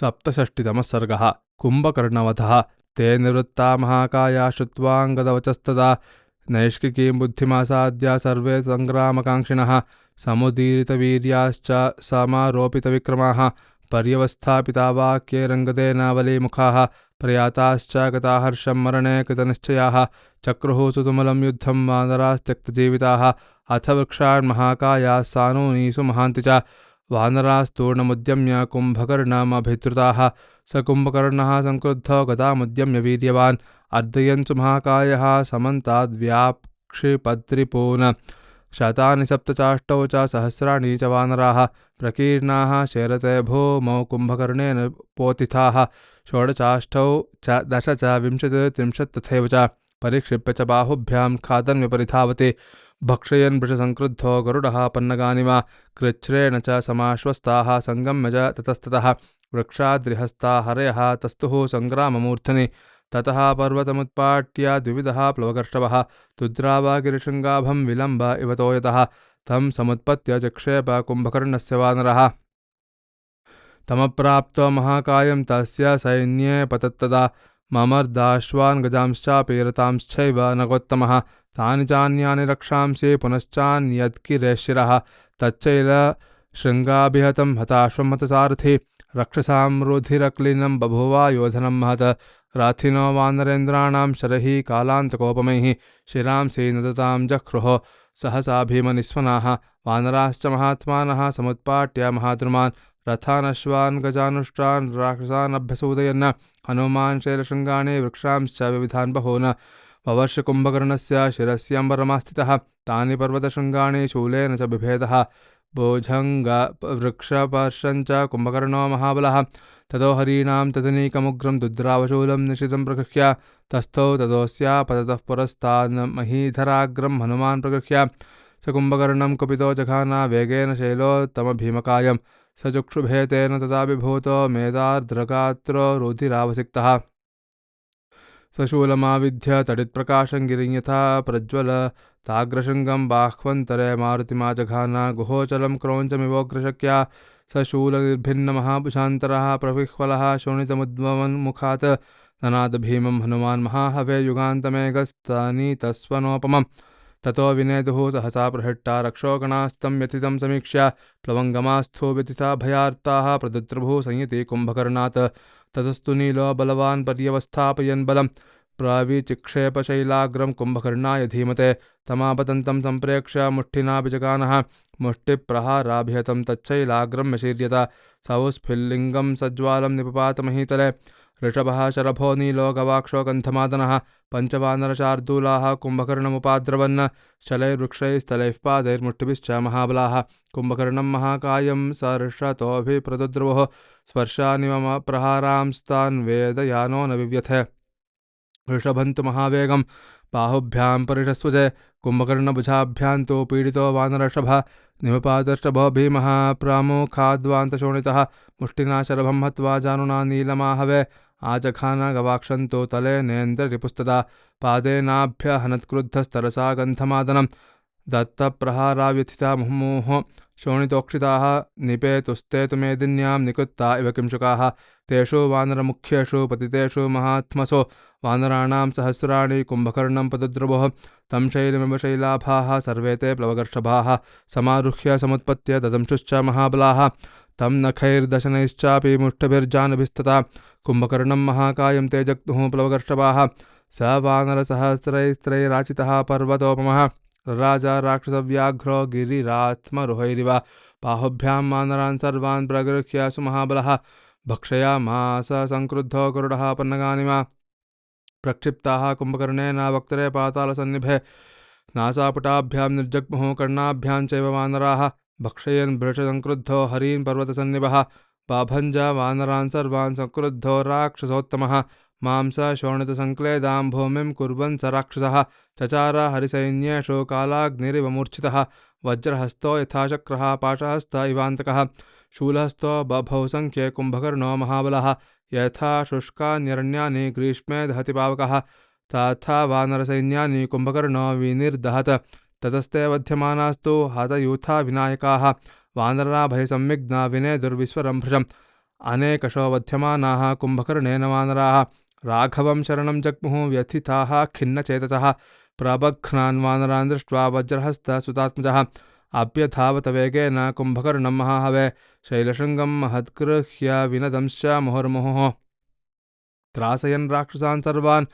सप्तषष्टितमः सर्गः। कुम्भकर्णवधः। ते निवृत्ता महाकाया श्रुत्वाङ्गदवचस्तदा नैष्किकीं बुद्धिमासाद्य सर्वे सङ्ग्रामकाङ्क्षिणः समुदीरितवीर्याश्च समारोपितविक्रमाः पर्यवस्थापिता वाक्ये रङ्गदेनावलीमुखाः प्रयाताश्च गताहर्षं मरणे कृतनिश्चयाः चक्रुः सुतुमलं युद्धं वानरास्त्यक्तजीविताः अथ वृक्षान्महाकायाः सानूनीषु महान्ति च वानरास्तूर्णमुद्यम्य कुम्भकर्णमभिद्रुताः स कुम्भकर्णः संक्रुद्धो गदामुद्यम्य वीर्यवान् अर्दयन्तु महाकायः समन्ताद्व्याक्षिपद्रिपून् शतानि सप्तचाष्टौ च सहस्राणि च वानराः प्रकीर्णाः शेरते भूमौ कुम्भकर्णेन पोतिथाः षोडचाष्टौ च दश च विंशति त्रिंशत् तथैव च परिक्षिप्य च बाहुभ्यां खादन्व्यपरिधावति भक्षयन् वृषसंक्रुद्धो गरुडः पन्नगानिव कृच्छ्रेण च समाश्वस्ताः सङ्गम्य च ततस्ततः वृक्षाद्रिहस्ता हरयः तस्तुः सङ्ग्राममूर्धनि ततः पर्वतमुत्पाट्य द्विविधः प्लवगर्षवः तुद्रावागिरिशृङ्गाभं विलम्ब इव तोयतः तं समुत्पत्य चक्षेप कुम्भकर्णस्य वानरः तमप्राप्तो महाकायं तस्य सैन्ये पतत्तदा ममर्दाश्वान् गजांश्चापि रतांश्चैव नगोत्तमः तानि चान्यानि रक्षांसि पुनश्चान्यद्गिरेशिरः तच्चैल शृङ्गाभिहतं हताश्वं हतसारथि रक्षसां रुधिरक्लिनं बभुवा योधनं महत् राथिनो वानरेन्द्राणां शरैः कालान्तकोपमैः शिरांसि नदतां जह्रुः सहसा भीमनिस्वनाः वानराश्च महात्मानः समुत्पाट्य महाद्रुमान् रथानश्वान् गजानुष्ठान् राक्षसानभ्यसूदयन् हनुमान् शैलशृङ्गानि वृक्षांश्च विविधान् बहून् ववर्ष कुम्भकर्णस्य शिरस्यम्बरमास्थितः तानि पर्वतशृङ्गानि शूलेन च बिभेदः भुजङ्गवृक्षपर्शञ्च कुम्भकर्णो महाबलः ततो हरीणां तदनीकमुग्रं दुद्रावशूलं निशितं प्रगृह्य तस्थौ ततोऽस्यापततः पुरस्तान् महीधराग्रं हनुमान् प्रगृह्य स कुम्भकर्णं कुपितो जघाना वेगेन शैलोत्तमभीमकायं स चक्षुभेतेन तथा विभूतो मेधार्द्रगात्रो रुधिरावसिक्तः सशूलमाविध्य तडित्प्रकाशं गिरिं यथा प्रज्वल ताग्रशृङ्गं बाह्वन्तरे मारुतिमाजघाना गुहोचलं क्रौञ्चमिवोग्रशक्या सशूलनिर्भिन्नमहाभुषान्तरः प्रविह्वलः शोणितमुद्वमन्मुखात् ननादभीमं हनुमान् महाहवे युगान्तमेघस्तनीतस्वनोपमं ततो विनेदुः सहसा प्रहट्टा रक्षोगणास्तं व्यथितं समीक्ष्य प्लवङ्गमास्थो व्यथिता भयार्ताः प्रदुद्रुभुः संयति कुम्भकर्णात् ततस्तु नीलो बलवान् पर्यवस्थापयन् बलं प्रविचिक्षेपशैलाग्रं कुम्भकर्णाय धीमते तमापतन्तं सम्प्रेक्ष्य मुष्टिनाभिजगानः मुष्टिप्रहाराभिहतं तच्छैलाग्रं व्यशीर्यत सौस्फुल्लिङ्गं सज्ज्वालं निपपातमहीतले ऋषभः शरभो नीलो गवाक्षो गन्धमादनः पञ्चवानरशार्दूलाः कुम्भकर्णमुपाद्रवन् शलैर्वृक्षैस्थलैः पादैर्मुष्टिभिश्च महाबलाः कुम्भकर्णं महाकायं सर्षतोऽभिप्रदुद्रुवोः स्पर्शानिमम प्रहारांस्तान् वेदयानो न विव्यथे वृषभन्तु महावेगं बाहुभ्यां परिषस्वजे कुम्भकर्णभुजाभ्यां तु पीडितो वानरषभः निमपादर्षभो भीमः प्रामुखाद्वान्तशोणितः मुष्टिना शरभं हत्वा जानुना नीलमाहवे आजघान गवाक्षन्तु तले नेन्द्ररिपुस्तदा पादेनाभ्यहनत्क्रुद्धस्तरसा गन्धमादनं दत्तप्रहाराव्यथिता मुहुः शोणितोक्षिताः निपेतुस्ते तु मेदिन्यां निकुत्ता इव किंशुकाः तेषु वानरमुख्येषु पतितेषु महात्मसो वानराणां सहस्राणि कुम्भकर्णं पदुद्रुवोः तं शैलमिव शैलाभाः सर्वे ते प्लवगर्षभाः समारुह्य समुत्पत्य ददंशुश्च महाबलाः तं नखैर्दशनैश्चापि मुष्टिभिर्जानुभिस्तथा कुम्भकर्णं महाकायं ते जग्मुः प्लवगर्षभाः स वानरसहस्रैस्त्रैराचितः पर्वतोपमः राजा राक्षसव्याघ्रो गिरिरात्मरुहैरिव बाहुभ्यां वानरान् सर्वान् प्रगृह्य सुमहाबलः भक्षयामास संक्रुद्धो गरुडः पन्नगानिव प्रक्षिप्ताः कुम्भकर्णेन वक्त्रे पातालसन्निभे नासापुटाभ्यां निर्जग्मुः कर्णाभ्यां चैव वानराः भक्षयन् भृशसंक्रुद्धो हरीन् पर्वतसन्निभः बाभञ्ज वानरान् सर्वान् संक्रुद्धो राक्षसोत्तमः मांस शोणितसङ्क्लेदां भूमिं कुर्वन् स राक्षसः चचार हरिसैन्येषु कालाग्निरिव मूर्छितः वज्रहस्तो यथाशक्रः पाशहस्त इवान्तकः शूलहस्तो बभौ संख्ये कुम्भकर्णो महाबलः यथा शुष्कान्यरण्यानि ग्रीष्मे दहति पावकः तथा वानरसैन्यानि कुम्भकर्णो विनिर्दहत् ततस्ते वध्यमानास्तु हतयूथा विनायकाः वानरा भयसंविघ्ना विनेदुर्विस्वरं भृशम् अनेकशो वध्यमानाः कुम्भकर्णेन वानराः राघवं शरणं जग्मुः व्यथिताः खिन्नचेतसः प्रबध्नान् वानरान् दृष्ट्वा वज्रहस्तसुतात्मजः अभ्यधावत वेगेन कुम्भकर्णं महाहवे शैलशृङ्गं महद्गृह्य विनदंश्च मुहुर्मुहुः त्रासयन् राक्षसान् सर्वान्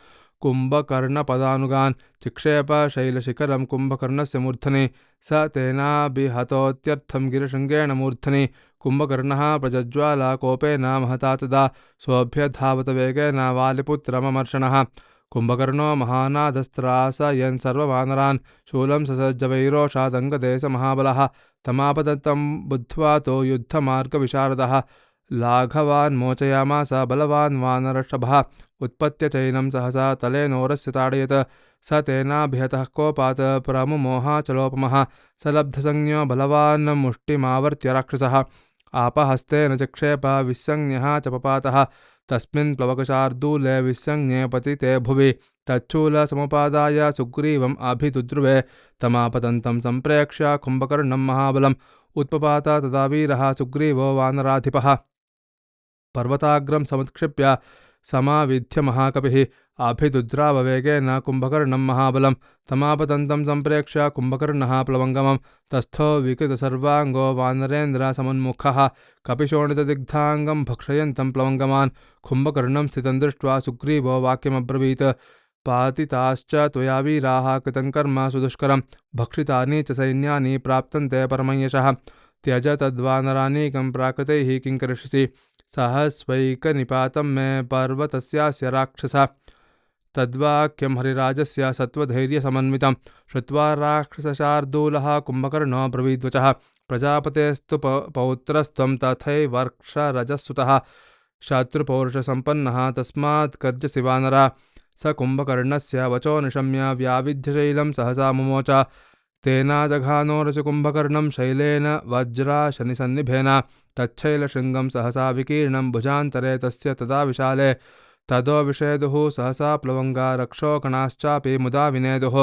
कुम्भकर्णपदानुगान् चिक्षेप शैलशिखरं कुम्भकर्णस्य मूर्धनि स तेनाभिहतोऽत्यर्थं गिरिशृङ्गेण मूर्धनि कुम्भकर्णः प्रज्ज्वालाकोपेन महता तदा सोऽभ्यधावत वेगेन वालिपुत्रममर्षणः कुम्भकर्णो महानादस्त्रासयन् सर्ववानरान् शूलं ससज्जवैरोषादङ्गदेशमहाबलः तमापदत्तं बुद्ध्वा तो युद्धमार्गविशारदः लाघवान् मोचयामास बलवान् वानरषभः उत्पत्य चैनं सहसा तलेनोरस्य ताडयत स तेनाभिहतः कोपात् प्रमुमोहाचलोपमः स लब्धसंज्ञो बलवान् मुष्टिमावर्त्य राक्षसः आपहस्तेन चिक्षेप विसंज्ञः च पपातः तस्मिन् प्लवकशार्दूले विसंज्ञे पतिते भुवि तच्छूलसमुपादाय सुग्रीवम् अभिदुद्रुवे तमापतन्तं सम्प्रेक्ष्य कुम्भकर्णं महाबलम् उत्पपात तदा वीरः सुग्रीवो वानराधिपः पर्वताग्रं समुत्क्षिप्य समाविध्य महाकपिः अभिदुद्राववेगेन कुम्भकर्णं महाबलं तमापतन्तं सम्प्रेक्ष्य कुम्भकर्णः प्लवङ्गमं तस्थो विकृतसर्वाङ्गो वानरेन्द्रसमुन्मुखः कपिशोणितदिग्धाङ्गं भक्षयन्तं प्लवङ्गमान् कुम्भकर्णं स्थितं दृष्ट्वा सुग्रीवो वाक्यमब्रवीत् पातिताश्च त्वया वीराः कृतं कर्म सुदुष्करं भक्षितानि च सैन्यानि प्राप्तन्ते परमयशः त्यज तद्वानरानीकं प्राकृतैः किं करिष्यसि सहस्वैकनिपातं मे पर्वतस्यास्य राक्षस तद्वाक्यं हरिराजस्य सत्त्वधैर्यसमन्वितं श्रुत्वा राक्षसशार्दूलः कुम्भकर्णो ब्रवीद्वचः प्रजापतेस्तु पौत्रस्त्वं तथैवर्क्षरजस्सुतः शत्रुपौरुषसम्पन्नः तस्मात् कर्जसि वानरा स कुम्भकर्णस्य वचो निशम्य व्याविध्यशैलं सहसा मुमोच तेनाजघानोरच कुम्भकर्णं शैलेन वज्राशनिसन्निभेन तच्छैलशृङ्गं सहसा विकीर्णं भुजान्तरे तस्य तदा विशाले तदो विषेदुः सहसा प्लवङ्गा रक्षोकणाश्चापि मुदा विनेदुः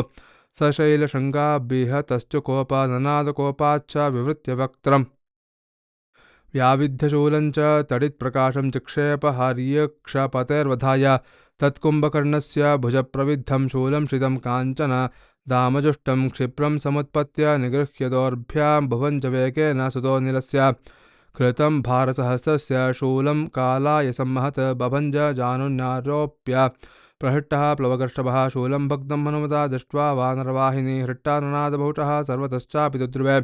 स शैलशृङ्गाभिहतश्च कोपाननादकोपाच्च विवृत्य वक्त्रम् व्याविध्यशूलं च तडित्प्रकाशं चिक्षेप हर्यक्षपतेर्वधाय तत्कुम्भकर्णस्य भुजप्रविद्धं शूलं श्रितं काञ्चन दामजुष्टं क्षिप्रं समुत्पत्य निगृह्य दोर्भ्यां भुवञ्च वेगेन सुतो निलस्य कृतं भारसहस्रस्य शूलं कालाय सम्महत बभञ्ज जानुन्यारोप्य प्रहृष्टः प्लवगर्षभः शूलं भग्नं हनुमता दृष्ट्वा वानरवाहिनी हृट्टाननादभूषः सर्वतश्चापि दुद्रुवे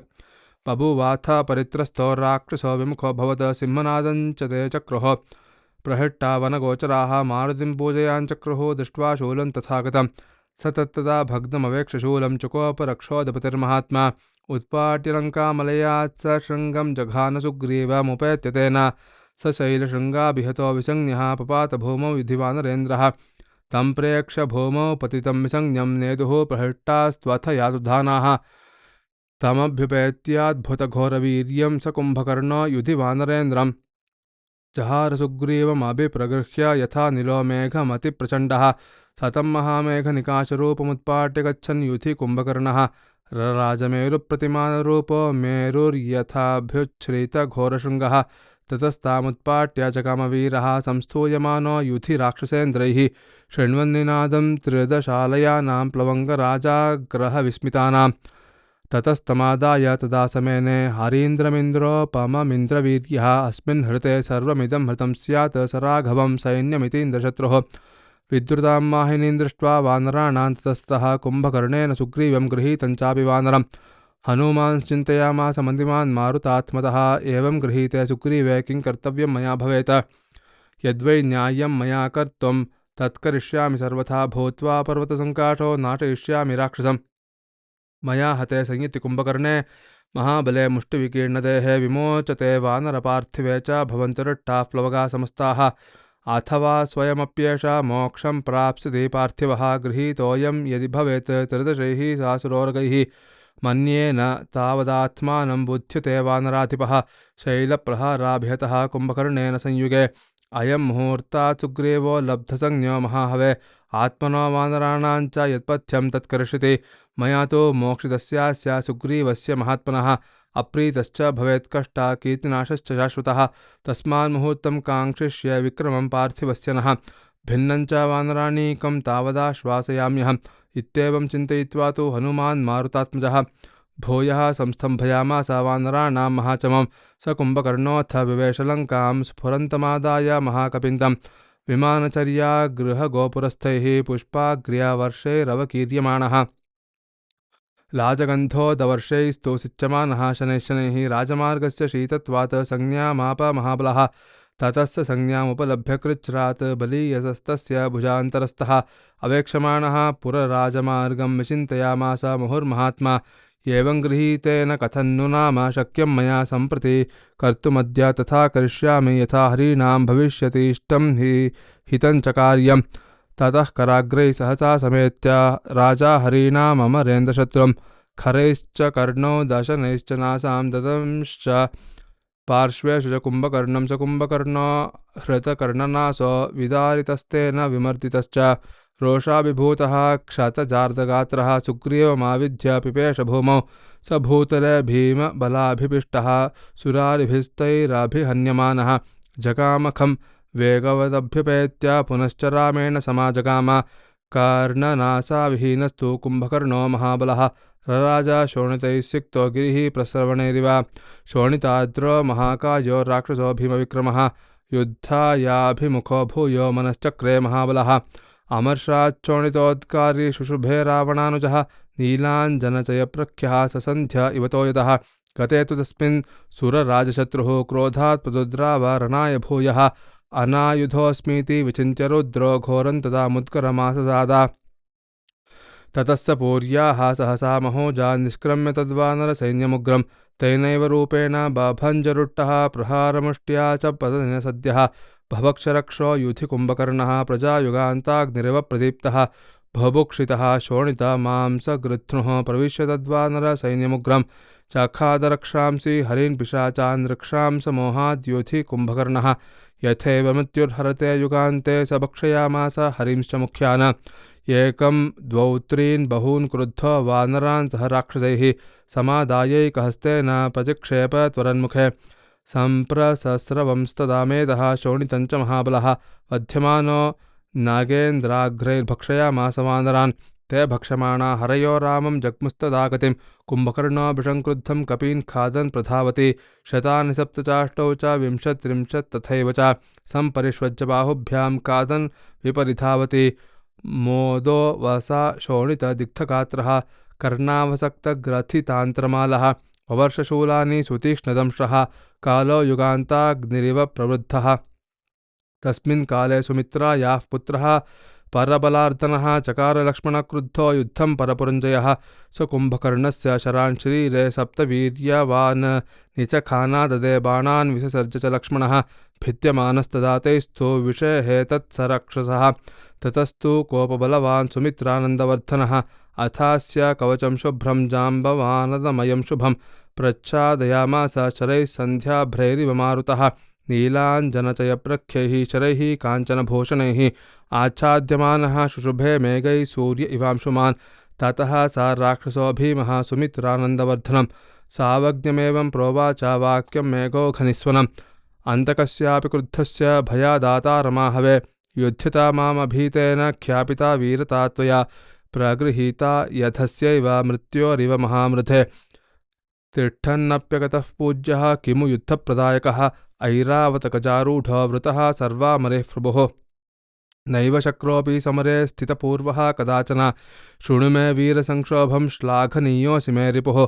बभूवाथ परित्रस्थो राक्षसो विमुखो भवत सिंहनादं च ते चक्रुः प्रहृष्टा वनगोचराः मारुतिं पूजयाञ्चक्रुः दृष्ट्वा शूलं तथा गतं स तत्तदा भग्नमवेक्षशूलं चुकोपरक्षोदपतिर्महात्मा उत्पाट्यलङ्कामलयात् स शृङ्गं जघानसुग्रीवमुपेत्य तेन स शैलशृङ्गाभिहतो विसंज्ञः पपात भूमौ युधिवानरेन्द्रः तं प्रेक्ष्य भूमौ पतितं विसंज्ञं नेदुः प्रहृष्टास्त्वथ यातुधानाः तमभ्युपेत्याद्भुतघोरवीर्यं स कुम्भकर्णो युधिवानरेन्द्रं जहारसुग्रीवमभिप्रगृह्य यथा निलो मेघमतिप्रचण्डः सतं महामेघनिकाशरूपमुत्पाट्य गच्छन् युधि कुम्भकर्णः रराजमेरुप्रतिमानरूपो मेरुर्यथाभ्युच्छ्रितघोरशृङ्गः ततस्तामुत्पाट्य चकामवीरः संस्तूयमानो युधि राक्षसेन्द्रैः शृण्वन्निनादं त्रिदशालयानां प्लवङ्गराजाग्रहविस्मितानां ततस्तमादाय तदा समेने हरीन्द्रमिन्द्रोपममिन्द्रवीर्यः अस्मिन् हृते सर्वमिदं हृतं स्यात् स राघवं सैन्यमितीन्द्रशत्रुः विद्रुतां माहिनीं दृष्ट्वा वानराणां ततस्तः कुम्भकर्णेन सुग्रीवं गृहीतं चापि वानरं हनूमांश्चिन्तयामास मन्दिमान् मारुतात्मतः एवं गृहीते सुग्रीवे किं कर्तव्यं मया भवेत् यद्वै न्याय्यं मया कर्तुं तत्करिष्यामि सर्वथा भूत्वा पर्वतसङ्काशो नाशयिष्यामि राक्षसम् मया हते संयति कुम्भकर्णे महाबले मुष्टिविकीर्णदेः विमोचते वानरपार्थिवे च भवन्तुरट्टाः प्लवगा समस्ताः अथवा स्वयमप्येष मोक्षं प्राप्स्यति पार्थिवः गृहीतोऽयं यदि भवेत् त्रिदशैः सासुरोर्गैः मन्येन तावदात्मानं बुध्यते वानराधिपः शैलप्रहाराभिहतः कुम्भकर्णेन संयुगे अयं मुहूर्तात् सुग्रीवो लब्धसंज्ञो महाहवे आत्मनो वानराणां च यत्पथ्यं तत्करिष्यति मया तु मोक्षितस्यास्य सुग्रीवस्य महात्मनः अप्रीतश्च भवेत् कष्टा कीर्तिनाशश्च शाश्वतः तस्मान् मुहूर्तं काङ्क्षिष्य विक्रमं पार्थिवस्य नः भिन्नं च वानराणीकं तावदाश्वासयाम्यहम् इत्येवं चिन्तयित्वा तु हनुमान् मारुतात्मजः भूयः संस्तम्भयामास वानराणां महाचमं स कुम्भकर्णोऽथ विवेशलङ्कां स्फुरन्तमादाय महाकपिन्तं विमानचर्या गृहगोपुरस्थैः पुष्पाग्र्यवर्षैरवकीर्यमाणः लाजगन्धोदवर्षैस्तु सिच्यमानः शनैः शनैः राजमार्गस्य शीतत्वात् संज्ञामाप महाबलः ततस्य संज्ञामुपलभ्य कृच्छ्रात् बलीयसस्तस्य भुजान्तरस्थः अवेक्षमाणः पुरराजमार्गं विचिन्तयामास मुहुर्महात्मा एवं गृहीतेन कथन्नु नाम शक्यं मया सम्प्रति कर्तुमद्य तथा करिष्यामि यथा हरीणां भविष्यतीष्टं हि हितं च कार्यम् ततः कराग्रैः सहसा समेत्य राजा हरीणामरेन्द्रशत्रुं खरैश्च कर्णौ दशनैश्च नासां ददंश्च पार्श्वेषु च कुम्भकर्णं च कुम्भकर्णो हृतकर्णनासो विदारितस्तेन विमर्दितश्च रोषाभिभूतः क्षतजार्दगात्रः सुग्रीवमाविध्य पिपेश भूमौ स भूतले भीमबलाभिपिष्टः सुरारिभिस्तैरभिहन्यमानः जगामखं वेगवदभ्युपेत्य पुनश्च रामेण समाजगाम कर्णनासाविहीनस्तु कुम्भकर्णो महाबलः रराजा शोणितैः सिक्तो गिरिः प्रस्रवणैरिव शोणिताद्रो महाकायो राक्षसो भीमविक्रमः युद्धायाभिमुखो भूयो मनश्चक्रे महाबलः अमर्षाच्चोणितोद्कारी शुशुभे रावणानुजः नीलाञ्जनचयप्रख्यः ससन्ध्य इवतो यतः गते तु तस्मिन् सुरराजशत्रुः क्रोधात् प्रदुद्राव रणाय भूयः अनायुधोऽस्मीति विचिन्त्य रुद्रो घोरं तदा मुद्गरमाससादा ततस्य पूर्याः सहसा महोजा निष्क्रम्य तद्वानरसैन्यमुग्रं तेनैव रूपेण बभञ्जरुट्टः प्रहारमुष्ट्या च पतनेन सद्यः भवक्षरक्षो युधि कुम्भकर्णः प्रजायुगान्ताग्निरिव प्रदीप्तः भुभुक्षितः शोणितमांसगृध्नुः प्रविश्य तद्वानरसैन्यमुग्रं चखादरक्षांसि हरीन् पिशाचान् रक्षांस मोहाद्युधि कुम्भकर्णः यथैव मृत्युर्हरते युगान्ते स भक्षयामास हरींश्च मुख्यान् एकं द्वौ त्रीन् बहून् क्रुद्धो वानरान् सह राक्षसैः समादायैकहस्तेन प्रतिक्षेप त्वरन्मुखे सम्प्रसस्रवंस्तदामेदः शोणितञ्च महाबलः वध्यमानो नागेन्द्राग्रैर्भक्षयामास वानरान् ते भक्षमाणा हरयो रामं जग्मुस्तदा गतिं कुम्भकर्णो विषङ्क्रुद्धं कपीन् खादन् प्रधावति शतानि सप्तचाष्टौ च विंशत्रिंशत् तथैव च सम्परिष्वज्य बाहुभ्यां खादन् विपरिधावति मोदो वसा शोणितदिग्धगात्रः कर्णावसक्तग्रथितान्त्रमालः ववर्षशूलानि सुतीक्ष्णदंष्ट्रः कालो युगान्ताग्निरिव प्रवृद्धः तस्मिन् काले सुमित्रायाः पुत्रः परबलार्दनः चकारलक्ष्मणक्रुद्धो युद्धं परपुरञ्जयः स कुम्भकर्णस्य शरान् शरीरे सप्तवीर्यवान् निचखानाददे बाणान् विससर्ज च लक्ष्मणः भिद्यमानस्तदा तैस्तु विषहेतत् स राक्षसः ततस्तु कोपबलवान् सुमित्रानन्दवर्धनः अथास्य कवचं शुभ्रं जाम्बवानदमयं शुभं प्रच्छादयामास शरैः सन्ध्याभ्रैरिव मारुतः नीलाञ्जनचयप्रख्यैः शरैः काञ्चनभूषणैः आच्छाद्यमानः शुशुभे मेघैः सूर्य इवांशुमान् ततः स राक्षसो भीमः सुमित्रानन्दवर्धनं सावज्ञमेवं प्रोवाच वाक्यं मेघोघनिस्वनम् अन्तकस्यापि क्रुद्धस्य भयादातारमाहवे युध्यता मामभीतेन ख्यापिता वीरता त्वया प्रगृहीता यथस्यैव मृत्योरिव महामृधे तिष्ठन्नप्यगतः पूज्यः किमु युद्धप्रदायकः ऐरावतगजारूढो वृतः सर्वामरेः प्रभुः नैव शक्रोऽपि समरे स्थितपूर्वः कदाचन शृणु मे वीरसंक्षोभं श्लाघनीयोऽसि मे रिपुः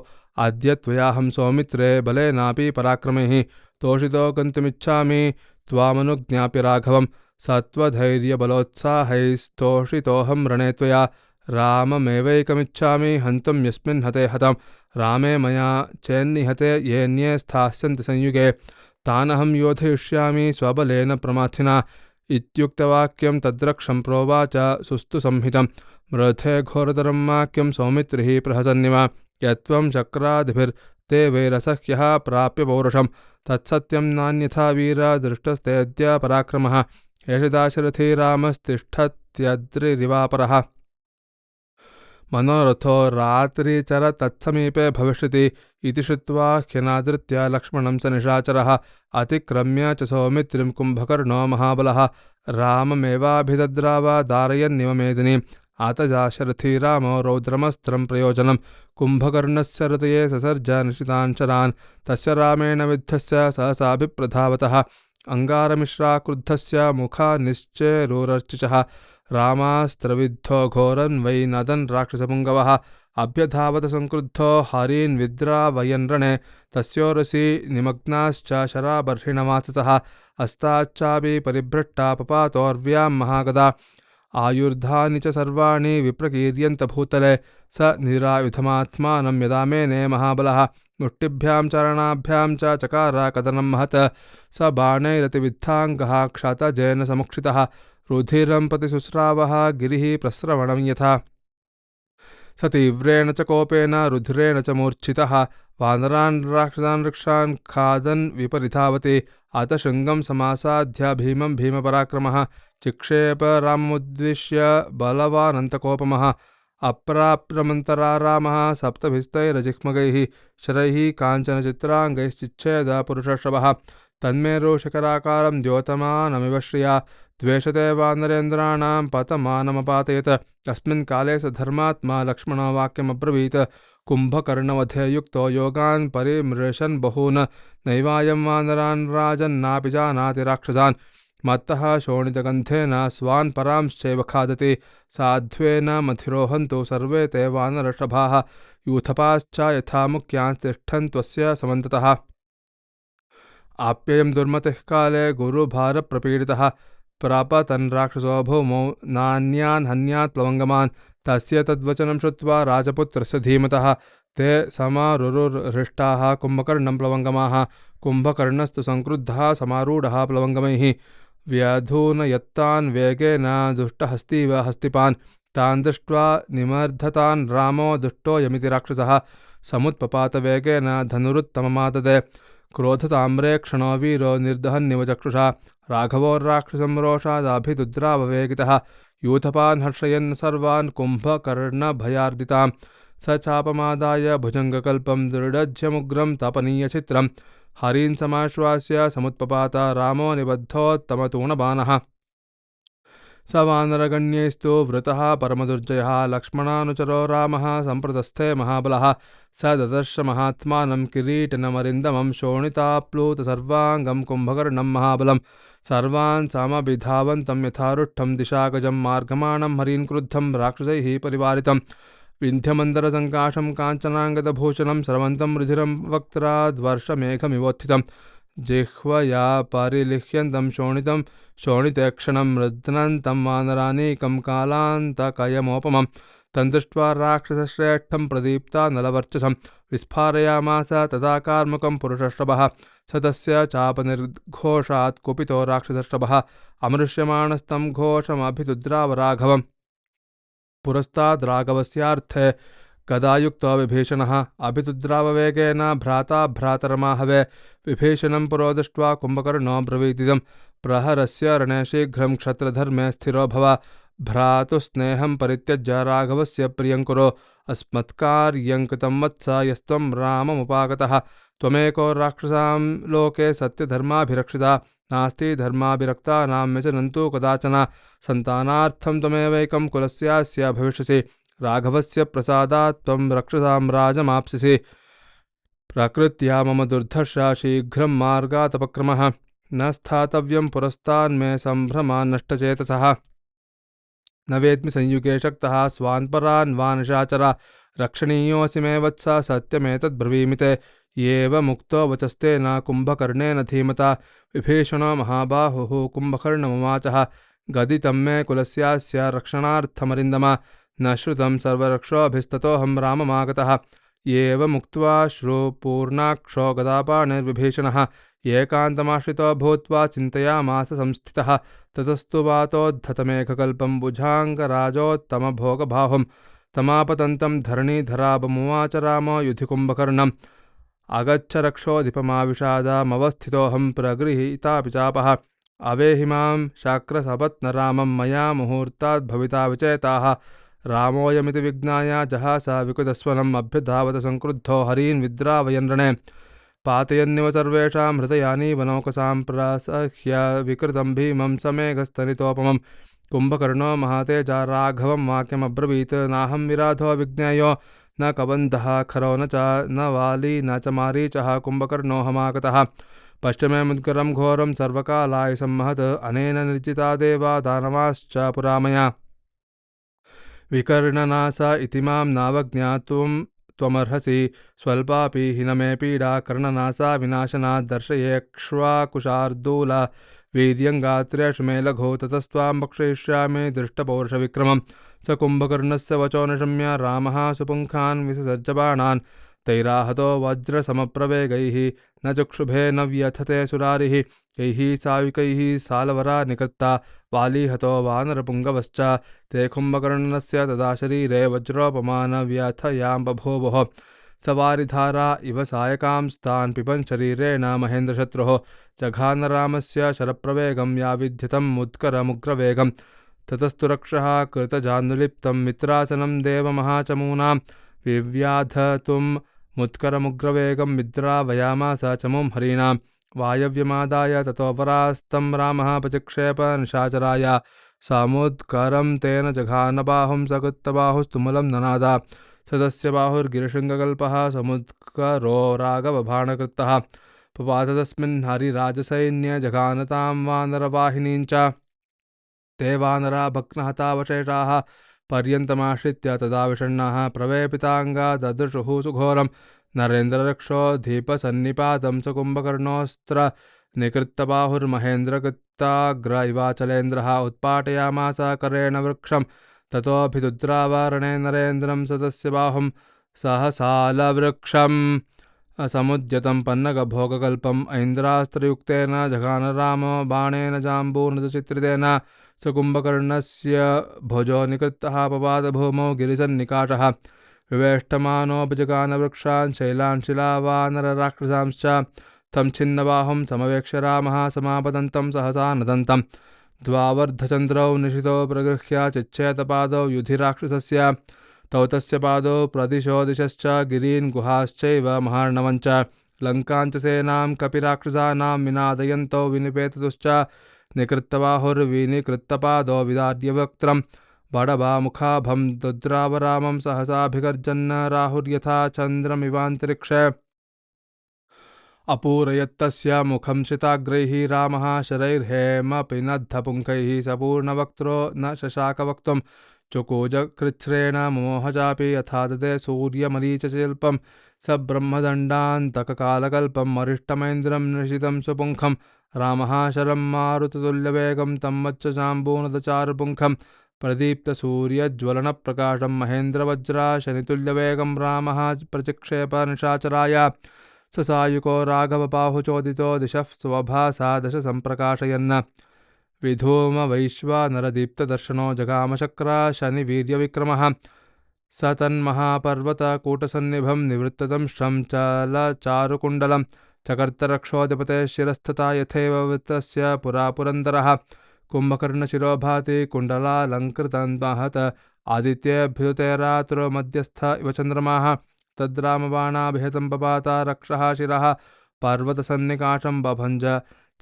अद्य त्वयाहं सौमित्रे बलेनापि पराक्रमैः तोषितो गन्तुमिच्छामि त्वामनुज्ञाप्य राघवं सत्त्वधैर्यबलोत्साहैस्तोषितोऽहं रणे त्वया राममेवैकमिच्छामि हन्तुं यस्मिन् हते हतं रामे मया चेन्निहते येऽन्ये स्थास्यन्ति संयुगे तानहं योधयिष्यामि स्वबलेन प्रमाथिना इत्युक्तवाक्यं तद्रक्षं प्रोवाच सुस्तु संहितं मृधे घोरतरं वाक्यं सौमित्रिः प्रहसन्निव यत्त्वं चक्रादिभिर्ते वैरसह्यः प्राप्य पौरुषं तत्सत्यं नान्यथा वीर दृष्टस्तेऽद्य पराक्रमः एष दाशरथी रामस्तिष्ठत्यद्रिरिवापरः मनोरथो रात्रिचर तत्समीपे भविष्यति इति श्रुत्वा ह्यनादृत्य लक्ष्मणं स निशाचरः अतिक्रम्य च सौमित्रिं कुम्भकर्णो महाबलः राममेवाभिदद्राव दारयन्निव मेदिनीम् आतजाशरथी रामो रौद्रमस्त्रं प्रयोजनं कुम्भकर्णस्य हृदये ससर्ज निशितान् शरान् तस्य रामेण विद्धस्य सहसाभिप्रधावतः अङ्गारमिश्रा क्रुद्धस्य मुखा निश्चेरुरर्चिषः रामास्त्रविद्धो घोरन् वै नदन् राक्षसपुङ्गवः अभ्यधावत संक्रुद्धो हरीन् विद्रावयन् रणे तस्योरसि निमग्नाश्च शराबर्हिणमाससः अस्ताच्चापि परिभ्रष्टा पपातोर्व्यां महागदा आयुर्धानि च सर्वाणि विप्रकीर्यन्त भूतले स निरायुधमात्मानं यदा मेने महाबलः मुष्टिभ्यां चरणाभ्यां च चकार कदनं महत् स बाणैरतिविद्धाङ्गः क्षतजेन समुक्षितः रुधिरं प्रतिशुस्रावः गिरिः प्रस्रवणं यथा स तीव्रेण च कोपेन रुधिरेण च मूर्छितः वानरान् राक्षसान् वृक्षान् खादन् विपरिधावति अत शृङ्गं समासाद्य भीमं भीमपराक्रमः चिक्षेप राममुद्दिश्य बलवानन्तकोपमः अप्राप्यमन्तरा रामः सप्तभिस्तैरजिह्मगैः शरैः काञ्चनचित्राङ्गैश्चिच्छेद पुरुषर्षभः तन्मेरुशिखराकारं द्योतमानमिव श्रिया द्वेषते वानरेन्द्राणां पतमानमपातयत् तस्मिन् काले स धर्मात्मा लक्ष्मणो वाक्यमब्रवीत् कुम्भकर्णवधे युक्तो योगान् परिमृशन् बहून् नैवायं वानरान् राजन्नापि जानाति राक्षसान् मत्तः शोणितगन्धेन स्वान् परांश्चैव खादति साध्वेन मथिरोहन्तु सर्वे ते वानरषभाः यूथपाश्च यथा मुख्यान् तिष्ठन् त्वस्य समन्ततः आप्ययं दुर्मतिः काले गुरुभारप्रपीडितः प्रापतन् राक्षसो भूमौ नान्यान् हन्यात् प्लवङ्गमान् तस्य तद्वचनं श्रुत्वा राजपुत्रस्य धीमतः ते समारुरुहृष्टाः कुम्भकर्णं प्लवङ्गमाः कुम्भकर्णस्तु संक्रुद्धः समारूढः प्लवङ्गमैः व्यधूनयत्तान् वेगेन दुष्टहस्तीव हस्तिपान् तान् दृष्ट्वा निमर्धतान् रामो दुष्टोऽयमिति राक्षसः समुत्पपातवेगेन धनुरुत्तममाददे क्रोधताम्रेक्षणो वीरो निर्दहन्निव चक्षुषा राघवोर्राक्षसं रोषादाभिदुद्राववेगितः यूथपान् हर्षयन् सर्वान् कुम्भकर्णभयार्दितां स चापमादाय भुजङ्गकल्पं दृढज्यमुग्रं तपनीयचित्रं हरीन् समाश्वास्य समुत्पपात रामो निबद्धोत्तमतूणबाणः स वानरगण्यैस्तु वृतः परमदुर्जयः लक्ष्मणानुचरो रामः सम्प्रतस्थे महाबलः स ददर्श महात्मानं किरीटिनमरिन्दमं शोणिताप्लूतसर्वाङ्गं कुम्भकर्णं महाबलं सर्वान् समभिधावन्तं यथारुष्ठं दिशागजं मार्गमाणं हरीन् क्रुद्धं राक्षसैः परिवारितं विन्ध्यमन्दरसङ्काशं काञ्चनाङ्गदभूषणं स्रवन्तं रुधिरं वक्त्राद्वर्षमेघमिवोत्थितं जिह्वया परिलिह्यन्तं शोणितं शोणितेक्षणं रुद्नन्तं वानरानीकं कालान्तकयमोपमं तं दृष्ट्वा राक्षसश्रेष्ठं प्रदीप्तानलवर्चसं विस्फारयामास तदा कार्मुकं पुरुषर्षभः स तस्य चापनिर्घोषात् कुपितो राक्षसर्षभः अमृष्यमाणस्तं घोषमभिदुद्राव राघवम् पुरस्ताद् राघवस्यार्थे गदायुक्तो विभीषणः अभिदुद्राववेगेन भ्राता भ्रातरमाहवे विभीषणं पुरो दृष्ट्वा कुम्भकर्णो ब्रवीदिदं प्रहरस्य रणे शीघ्रं क्षत्रधर्मे स्थिरो भव भ्रातुस्नेहं परित्यज्य राघवस्य प्रियं कुरु अस्मत्कार्यं कृतं वत्स यस्त्वं राममुपागतः त्वमेको राक्षसां लोके सत्यधर्माभिरक्षिता नास्ति धर्माभिरक्तानां व्यचनन्तु कदाचन सन्तानार्थं त्वमेवैकं कुलस्यास्य भविष्यसि राघवस्य प्रसादात् त्वं रक्षसां राजमाप्स्यसि प्रकृत्या मम दुर्धर्षा शीघ्रं मार्गातपक्रमः न स्थातव्यं पुरस्तान्मे सम्भ्रमान्नष्टचेतसः न वेद्मि संयुगे शक्तः स्वान्परान् वा निशाचर रक्षणीयोऽसि मे वत्स सत्यमेतद्ब्रवीमि ते एवमुक्तो वचस्तेन कुम्भकर्णेन धीमता विभीषणो महाबाहुः कुम्भकर्णमुवाचः गदितं मे कुलस्यास्य रक्षणार्थमरिन्दम न श्रुतं सर्वरक्षोभिस्ततोऽहं राममागतः एवमुक्त्वा श्रुपूर्णाक्षो गदापाणिर्विभीषणः एकान्तमाश्रितो भूत्वा चिन्तयामास संस्थितः ततस्तु वातोद्धतमेघकल्पं भुजाङ्गराजोत्तमभोगबाहुं तमापतन्तं धरणीधराभमुवाच रामो युधि कुम्भकर्णम् अगच्छ रक्षोधिपमाविषादामवस्थितोऽहं प्रगृहीतापि चापः अवेहि मां शाक्रसपत्नरामं मया मुहूर्ताद् भविता विचेताः रामोऽयमिति विज्ञाय जहास विकुतस्वनम् अभ्युधावत संक्रुद्धो हरीन् विद्रावयन् रणे पातयन्निव सर्वेषां हृदयानीव नौकसाम्प्रसह्य विकृतं भीमं समेघस्तनितोपमं कुम्भकर्णो महातेजा राघवं वाक्यमब्रवीत् नाहं विराधो विज्ञेयो न कबन्धः खरो न वाली न च मारीचः कुम्भकर्णो हमागतः पश्चिमे मुद्गरं घोरं सर्वकालाय सम्महत् अनेन निर्जिता देवा दानवाश्च पुरामया विकर्णनास इति मां नावज्ञातुं त्वमर्हसि स्वल्पापि हि न मे पीडा कर्णनासा विनाशनात् दर्शयेक्ष्वाकुशार्दूल वीर्यङ्गात्रेषु मे लघो ततस्त्वां भक्षयिष्यामि दृष्टपौरुषविक्रमं स कुम्भकर्णस्य वचो निशम्य रामः सुपुङ्खान् विससर्ज बाणान् तैराहतो वज्रसमप्रवेगैः न चक्षुभे न व्यथते सुरारिः यैः सायुकैः सालवरा निकृत्ता वाली हतो वानरपुङ्गवश्च ते कुम्भकर्णस्य तदा शरीरे वज्रोपमानव्यथयां बभूवुः सवारिधारा इव सायकांस्तान् पिबन् शरीरेण महेन्द्रशत्रुः जघानरामस्य शरप्रवेगं याविध्यतं मुत्करमुग्रवेगं ततस्तु रक्षः कृतजानुलिप्तं मित्रासनं देवमहाचमूनां विव्याधतुं मुत्करमुग्रवेगं मिद्रावयामास चमुं हरीणां वायव्यमादाय ततो वरास्तं रामः पचिक्षेप निशाचराय सामुद्करं तेन जघानबाहुं सकृत्तबाहुस्तुमुलं ननादा सदस्य बाहुर्गिरिशृङ्गकल्पः समुद्करो राघवबाणकृतः पपात तस्मिन् हरिराजसैन्ये जघानतां वानरवाहिनीं च ते वानरा भग्नहतावशेषाः पर्यन्तमाश्रित्य तदा विषण्णाः प्रवेपिताङ्गा ददृशुः सुघोरं नरेन्द्ररक्षोऽधीपसन्निपातं स कुम्भकर्णोऽस्त्र निकृत्तबाहुर्महेन्द्रकृत्ताग्र इवाचलेन्द्रः उत्पाटयामास करेण वृक्षं ततोऽभिदुद्रावारणे नरेन्द्रं सदस्य बाहुं सहसालवृक्षम् समुद्यतं पन्नगभोगकल्पम् ऐन्द्रास्त्रयुक्तेन जघानरामो बाणेन जाम्बूनदचित्रितेन स कुम्भकर्णस्य भुजो निकृत्तः पपात भूमौ गिरिसन्निकाशः विवेष्टमानोऽभिजगानवृक्षान् शैलान् शिलावानरराक्षसांश्च तं छिन्नबाहुं समवेक्ष्य रामः समापतन्तं सहसा नदन्तं द्वावर्धचन्द्रौ निशितो प्रगृह्य चिच्छेदपादौ युधिराक्षसस्य तौ तस्य पादौ प्रदिशो दिशश्च गिरीन् गुहाश्चैव महार्णवञ्च लङ्काञ्च सेनां कपिराक्षसानां विनादयन्तौ विनिपेतुश्च निकृत्तबाहुर्विनिकृत्तपादो विदार्यवक्त्रं बडबामुखाभं दुद्रावरामं सहसाभिगर्जन् राहुर्यथा चन्द्रमिवान्तरिक्षे अपूरयत्तस्य मुखं शिताग्रैः रामः शरैर्हेमपिनद्धपुङ्खैः सपूर्णवक्त्रो न शशाकवक्तुं चुकूजकृच्छ्रेण मोहजापि यथा ददे सूर्यमरीचशिल्पं स ब्रह्मदण्डान्तककालकल्पम् अरिष्टमैन्द्रं निशितं सुपुङ्खं रामः शरं मारुततुल्यवेगं तं वच्चजाम्बूनदचारुपुङ्खं प्रदीप्तसूर्यज्वलनप्रकाशं महेन्द्रवज्राशनितुल्यवेगं रामः प्रचिक्षेप निशाचराय ससायुको राघवबाहुचोदितो दिशः स्वभासा दश सम्प्रकाशयन् विधूमवैश्वानरदीप्तदर्शनो जगामशक्राशनिवीर्यविक्रमः स तन्महापर्वतकूटसन्निभं निवृत्तदंष्ट्रं चलचारुकुण्डलं चकर्तरक्षोऽधिपतेः शिरस्तथा यथैव वृत्तस्य पुरा पुरन्दरः कुम्भकर्णशिरो भाति कुण्डलालङ्कृतं महत् आदित्येऽभ्युदयरात्रो मध्यस्थ इव चन्द्रमाः तद्रामबाणाभिहतं पपाता रक्षः शिरः पर्वतसन्निकाशं बभञ्ज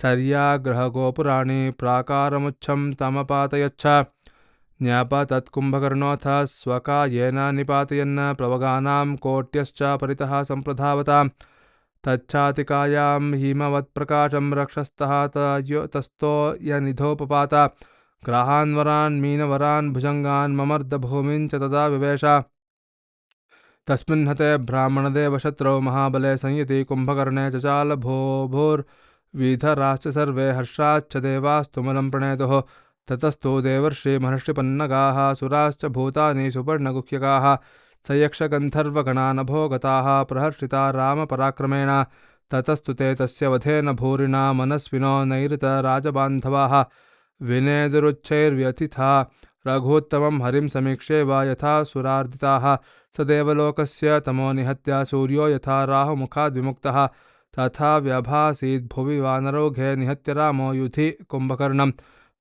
चर्याग्रहगोपुराणि प्राकारमुच्छं तमपातयच्छ न्यपतत्कुम्भकर्णोऽथ स्वकायेन निपातयन् प्लवगानां कोट्यश्च परितः सम्प्रधावतां तच्छातिकायां हिमवत्प्रकाशं रक्षस्तः तस्तो यनिधोपपात ग्राहान्वरान् मीनवरान् भुजङ्गान् ममर्दभूमिं च तदा विवेश तस्मिन् हते ब्राह्मणदेवशत्रौ महाबले संयति कुम्भकर्णे चचाल भूर्विधराश्च सर्वे हर्षाच्च देवास्तुमलं प्रणेतुः ततस्तु देवर्षि महर्षिपन्नगाः सुराश्च भूतानि सुपर्णगुह्यकाः स यक्षगन्धर्वगणानभोगताः प्रहर्षिता रामपराक्रमेण ततस्तु ते तस्य वधेन भूरिणा मनस्विनो नैऋतराजबान्धवाः विनेदुरुच्चैर्व्यथिता रघूत्तमं हरिं समीक्ष्ये वा यथा सुरार्दिताः स देवलोकस्य तमो निहत्य सूर्यो यथा राहुमुखाद्विमुक्तः तथा व्यभासीद्भुवि वानरौघे निहत्य रामो युधि कुम्भकर्णं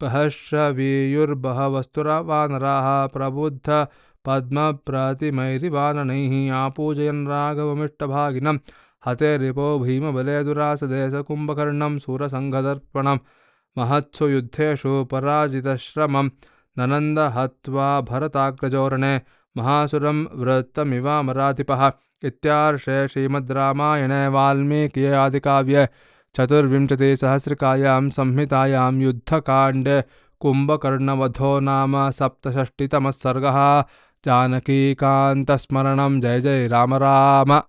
प्रहर्षवीयुर्बहवस्तुरा वानराः प्रबुद्ध पद्मप्रतिमैरिवाननैः आपूजयन् राघवमिष्टभागिनं हते रिपो भीमबले दुरासदेशकुम्भकर्णं सूरसङ्घदर्पणं महत्सु युद्धेषु पराजितश्रमं ननन्द हत्वा भरताग्रजोरणे महासुरं वृत्तमिवामराधिपः। इत्यार्षे श्रीमद्रामायणे वाल्मीकिये आदिकाव्ये चतुर्विंशतिसहस्रकायां संहितायां युद्धकाण्डे कुम्भकर्णवधो नाम सप्तषष्टितमः सर्गः। जानकीकान्तस्मरणं। जय जय राम राम।